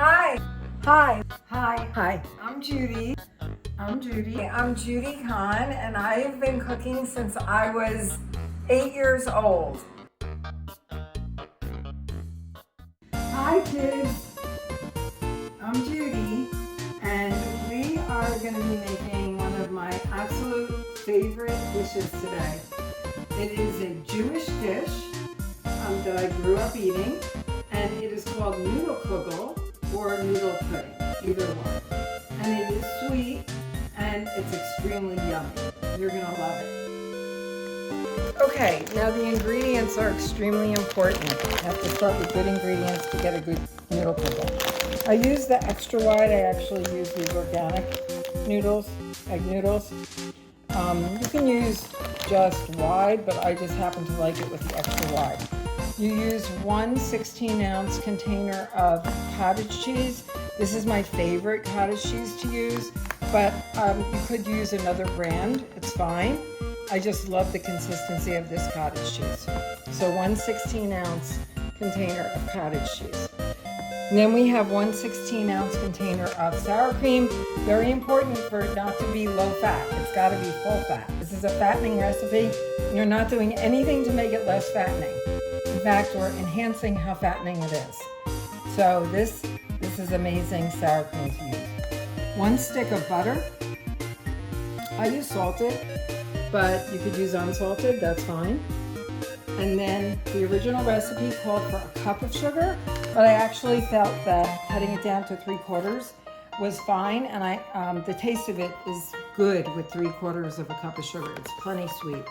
Hi. Hi. Hi. Hi. I'm Judy. I'm Judy Khan, and I have been cooking since I was 8 years old. Hi kids. I'm Judy, and we are going to be making one of my absolute favorite dishes today. It is a Jewish dish that I grew up eating, and it is called Noodle Kugel or noodle pudding, either one. And it is sweet, and it's extremely yummy. You're gonna love it. Okay, now the ingredients are extremely important. You have to start with good ingredients to get a good noodle kugel. I use the extra wide. I actually use these organic noodles, egg noodles. You can use just wide, but I just happen to like it with the extra wide. You use 1 16-ounce container of cottage cheese. This is my favorite cottage cheese to use, but you could use another brand. It's fine. I just love the consistency of this cottage cheese. So 1 16-ounce container of cottage cheese. And then we have 1 16-ounce container of sour cream. Very important for it not to be low fat. It's got to be full fat. This is a fattening recipe. You're not doing anything to make it less fattening. In fact, we're enhancing how fattening it is. So this is amazing sour cream to use. 1 stick of butter. I use salted, but you could use unsalted, that's fine. And then the original recipe called for a cup of sugar, but I actually felt that cutting it down to 3/4 was fine, and the taste of it is good with 3/4 of a cup of sugar. It's plenty sweet.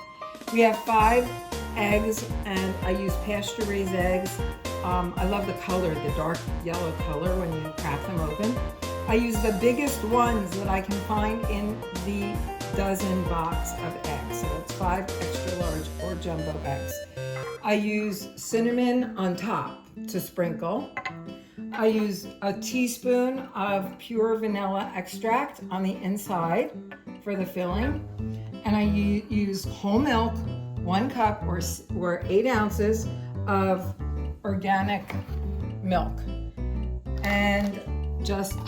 We have 5 eggs, and I use pasture-raised eggs. I love the color, the dark yellow color when you crack them open. I use the biggest ones that I can find in the dozen box of eggs. So it's 5 extra large or jumbo eggs. I use cinnamon on top to sprinkle. I use a teaspoon of pure vanilla extract on the inside for the filling. And I use whole milk, 1 cup or 8 ounces of organic milk. And just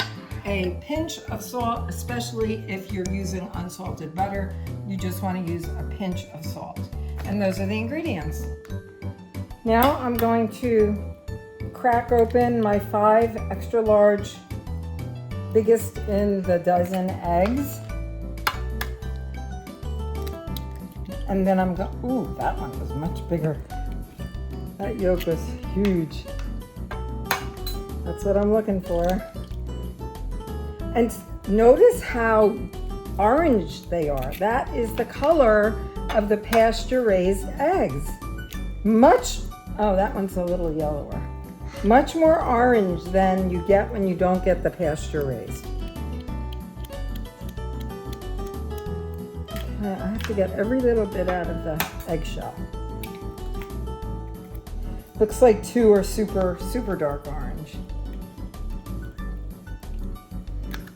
a pinch of salt, especially if you're using unsalted butter. You just want to use a pinch of salt. And those are the ingredients. Now I'm going to crack open my 5 extra large, biggest in the dozen eggs. And then I'm going, ooh, that one was much bigger. That yolk was huge. That's what I'm looking for. And notice how orange they are. That is the color of the pasture-raised eggs. Oh, that one's a little yellower. Much more orange than you get when you don't get the pasture-raised. Okay, I have to get every little bit out of the eggshell. Looks like 2 are super, super dark orange.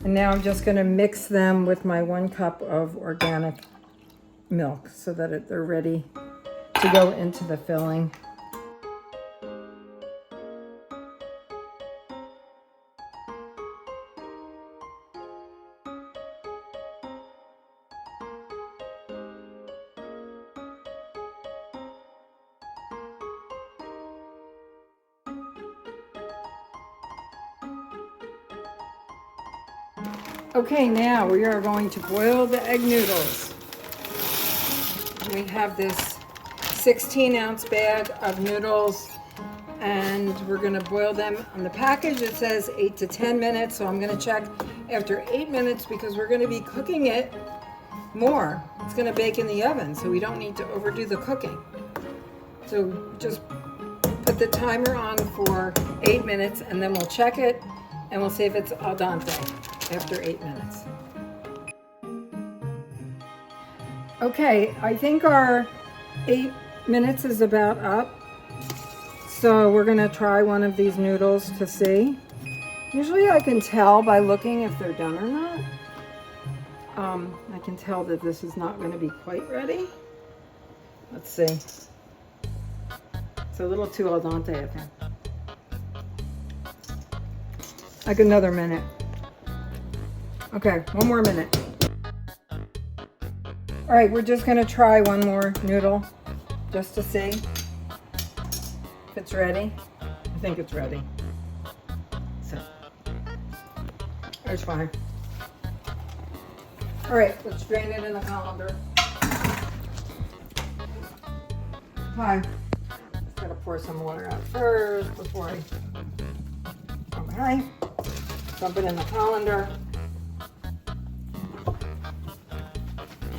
And now I'm just going to mix them with my 1 cup of organic milk so that they're ready to go into the filling. Okay, now we are going to boil the egg noodles. We have this 16-ounce bag of noodles, and we're going to boil them. On the package it says 8 to 10 minutes, so I'm going to check after 8 minutes because we're going to be cooking it more. It's going to bake in the oven, so we don't need to overdo the cooking. So just put the timer on for 8 minutes, and then we'll check it, and we'll see if it's al dente after 8 minutes. Okay, I think our 8 minutes is about up. So we're gonna try one of these noodles to see. Usually I can tell by looking if they're done or not. I can tell that this is not gonna be quite ready. Let's see. It's a little too al dente, I think. like another minute. Okay, one more minute. All right, we're just gonna try one more noodle just to see if it's ready. I think it's ready. So, it's fine. All right, let's drain it in the colander. Fine. Just gotta pour some water out first before I. Okay. Dump it in the colander.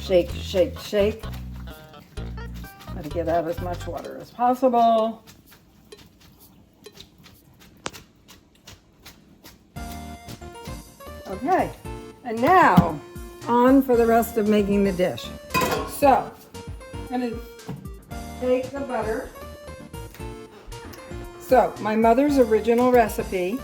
Shake, shake, shake. Try to get out as much water as possible. Okay, and now on for the rest of making the dish. So, I'm gonna take the butter. So, my mother's original recipe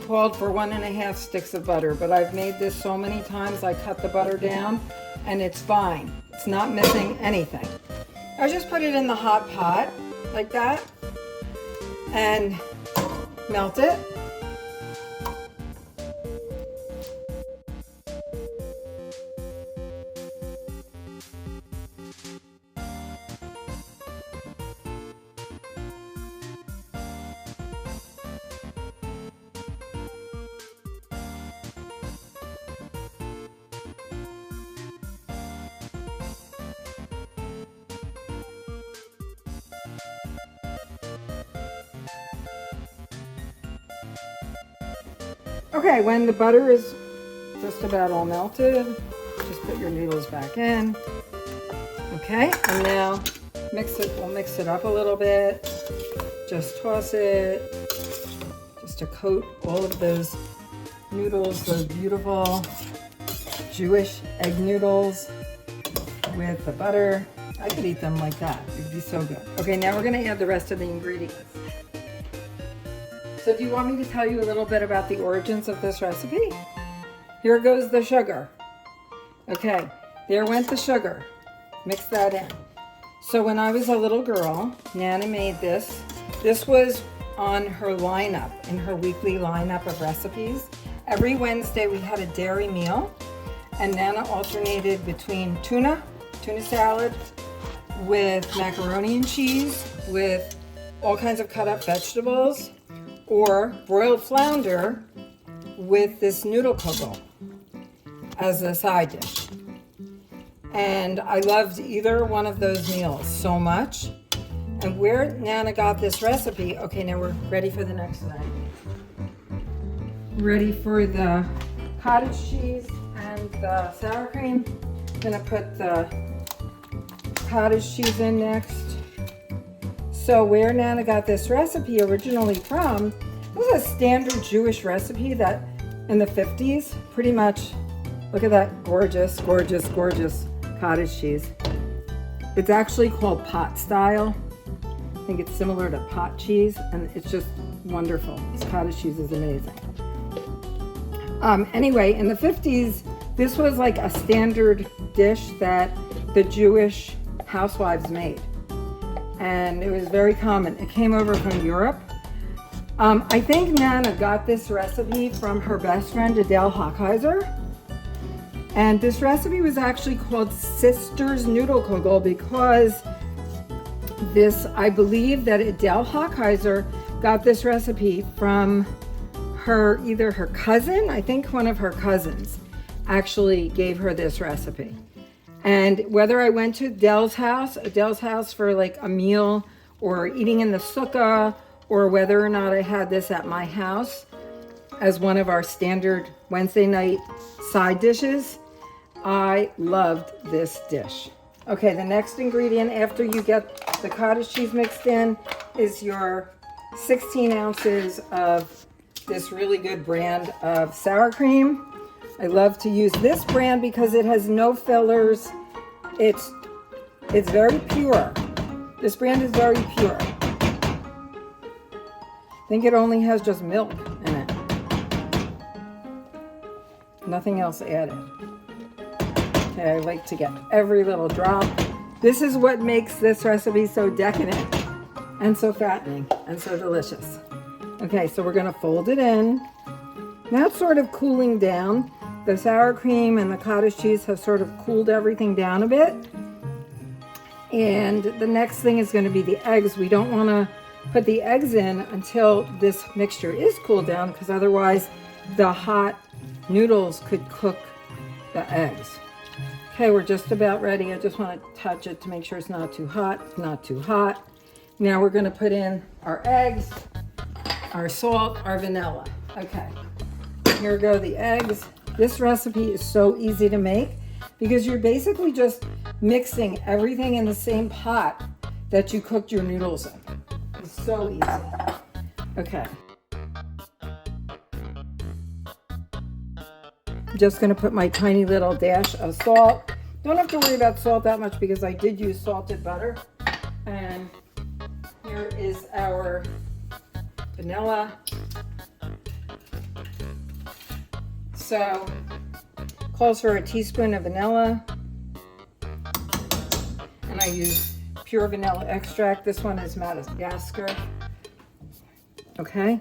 called for 1.5 sticks of butter, but I've made this so many times I cut the butter down and it's fine. It's not missing anything. I just put it in the hot pot like that and melt it. Okay, when the butter is just about all melted, just put your noodles back in. Okay, and now we'll mix it up a little bit. Just toss it, just to coat all of those noodles, those beautiful Jewish egg noodles with the butter. I could eat them like that, it'd be so good. Okay, now we're gonna add the rest of the ingredients. So do you want me to tell you a little bit about the origins of this recipe? Here goes the sugar. Okay, there went the sugar. Mix that in. So when I was a little girl, Nana made this. This was on her lineup, in her weekly lineup of recipes. Every Wednesday we had a dairy meal, and Nana alternated between tuna salad, with macaroni and cheese, with all kinds of cut up vegetables, or broiled flounder with this noodle kugel as a side dish. And I loved either one of those meals so much. And where Nana got this recipe, okay, now we're ready for the next thing. Ready for the cottage cheese and the sour cream. I'm gonna put the cottage cheese in next. So where Nana got this recipe originally from, it was a standard Jewish recipe that in the 50s, pretty much, look at that gorgeous, gorgeous, gorgeous cottage cheese. It's actually called pot style. I think it's similar to pot cheese, and it's just wonderful. This cottage cheese is amazing. Anyway, in the 50s, this was like a standard dish that the Jewish housewives made. And it was very common. It came over from Europe. I think Nana got this recipe from her best friend Adele Hochheiser. And this recipe was actually called Sister's Noodle Kugel because I believe that Adele Hochheiser got this recipe from either her cousin, I think one of her cousins actually gave her this recipe. And whether I went to Adele's house for like a meal or eating in the sukkah, or whether or not I had this at my house as one of our standard Wednesday night side dishes, I loved this dish. Okay, the next ingredient after you get the cottage cheese mixed in is your 16 ounces of this really good brand of sour cream. I love to use this brand because it has no fillers. It's very pure. This brand is very pure. I think it only has just milk in it. Nothing else added. Okay, I like to get every little drop. This is what makes this recipe so decadent and so fattening and so delicious. Okay, so we're gonna fold it in Now it's sort of cooling down. The sour cream and the cottage cheese have sort of cooled everything down a bit. And the next thing is going to be the eggs. We don't want to put the eggs in until this mixture is cooled down, because otherwise the hot noodles could cook the eggs. Okay, we're just about ready. I just want to touch it to make sure it's not too hot. It's not too hot. Now we're going to put in our eggs, our salt, our vanilla. Okay, here go the eggs. This recipe is so easy to make because you're basically just mixing everything in the same pot that you cooked your noodles in. It's so easy. Okay. I'm just going to put my tiny little dash of salt. Don't have to worry about salt that much because I did use salted butter. And here is our vanilla. So, calls for a teaspoon of vanilla. And I use pure vanilla extract. This one is Madagascar. Okay.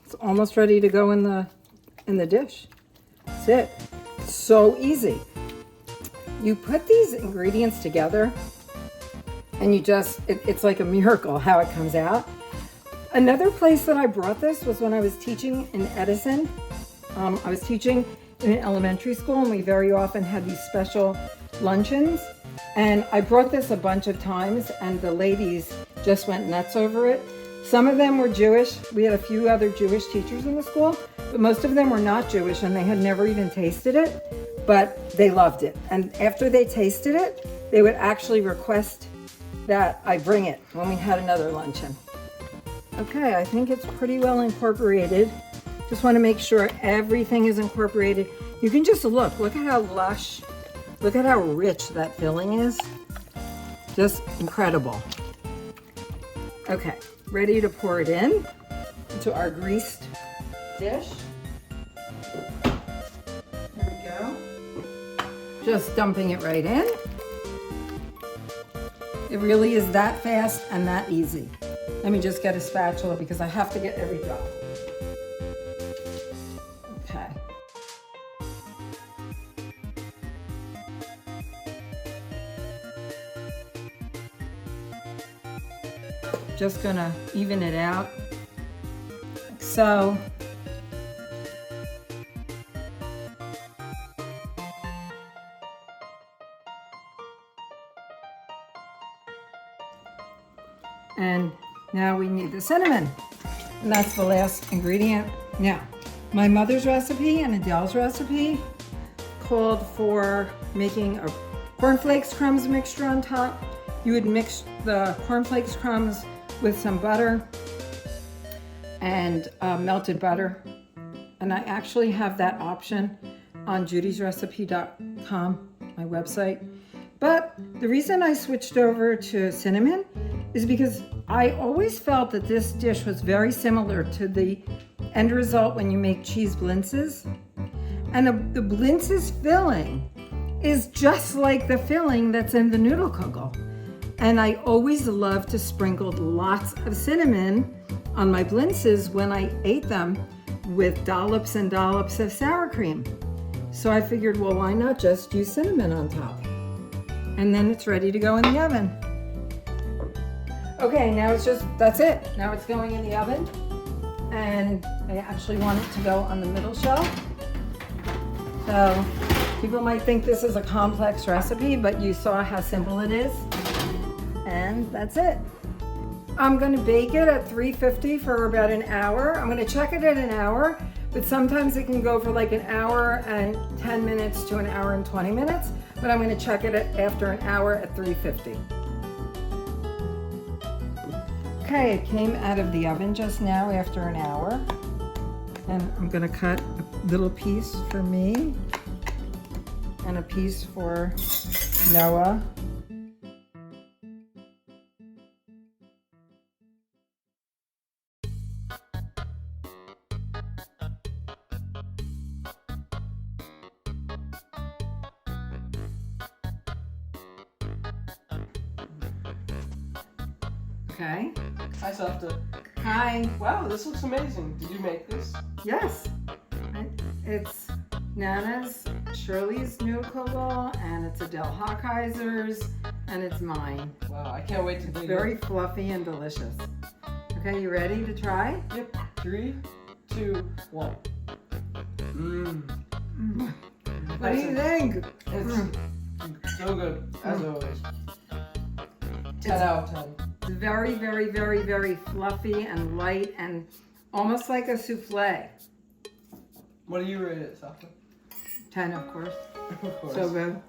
It's almost ready to go in the dish. That's it. It's so easy. You put these ingredients together and you just, it's like a miracle how it comes out. Another place that I brought this was when I was teaching in Edison. I was teaching in an elementary school and we very often had these special luncheons. And I brought this a bunch of times and the ladies just went nuts over it. Some of them were Jewish. We had a few other Jewish teachers in the school, but most of them were not Jewish and they had never even tasted it, but they loved it. And after they tasted it, they would actually request that I bring it when we had another luncheon. Okay, I think it's pretty well incorporated. Just want to make sure everything is incorporated. You can just look at how lush, look at how rich that filling is. Just incredible. Okay, ready to pour it in into our greased dish. There we go. Just dumping it right in. It really is that fast and that easy. Let me just get a spatula because I have to get every drop. Okay. Just gonna even it out, like so. And now we need the cinnamon, and that's the last ingredient. Now, my mother's recipe and Adele's recipe called for making a cornflakes crumbs mixture on top. You would mix the cornflakes crumbs with some butter and melted butter. And I actually have that option on judysrecipe.com, my website. But the reason I switched over to cinnamon is because I always felt that this dish was very similar to the end result when you make cheese blintzes. And the blintzes filling is just like the filling that's in the noodle kugel. And I always love to sprinkle lots of cinnamon on my blintzes when I ate them with dollops and dollops of sour cream. So I figured, well, why not just use cinnamon on top? And then it's ready to go in the oven. Okay, now it's just, that's it. Now it's going in the oven. And I actually want it to go on the middle shelf. So people might think this is a complex recipe, but you saw how simple it is. And that's it. I'm gonna bake it at 350 for about an hour. I'm gonna check it at an hour, but sometimes it can go for like an hour and 10 minutes to an hour and 20 minutes, but I'm gonna check it after an hour at 350. Okay, it came out of the oven just now after an hour. And I'm gonna cut a little piece for me and a piece for Noah. Okay. Hi, Safta. Hi. Wow, this looks amazing. Did you make this? Yes. It's Nana's, Shirley's Noodle Kugel, and it's Adele Hawkeiser's, and it's mine. Wow, I can't wait to It's dig very fluffy and delicious. Okay, you ready to try? Yep. 3, 2, 1. What do you think? It's so good, as always. 10 out of 10. It's very, very, very, very fluffy and light and almost like a souffle. What do you rate it, Safta? 10, of course. Of course. So good.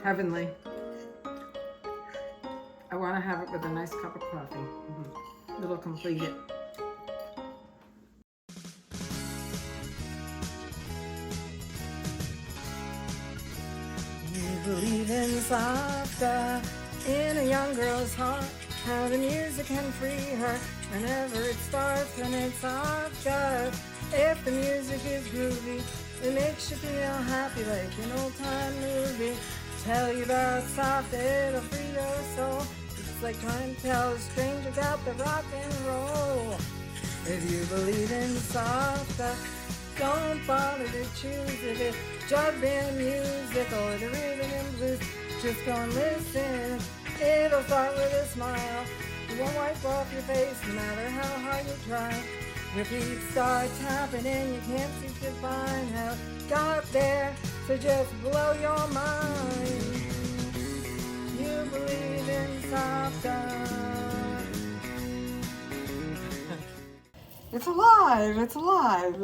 Heavenly. I want to have it with a nice cup of coffee. It'll complete it. You believe in Safta, in a young girl's heart, how the music can free her whenever it starts, and it's Safta. If the music is groovy, it makes you feel happy like an old-time movie. Tell you about Safta, it'll free your soul. It's like trying to tell a stranger about the rock and roll. If you believe in Safta, don't bother to choose if it's jug band music or the rhythm and blues. Just go and listen. It'll start with a smile. It won't wipe off your face no matter how hard you try. Your feet start tapping and you can't seem to find how it got there. So just blow your mind. You believe in Safta. It's alive. It's alive.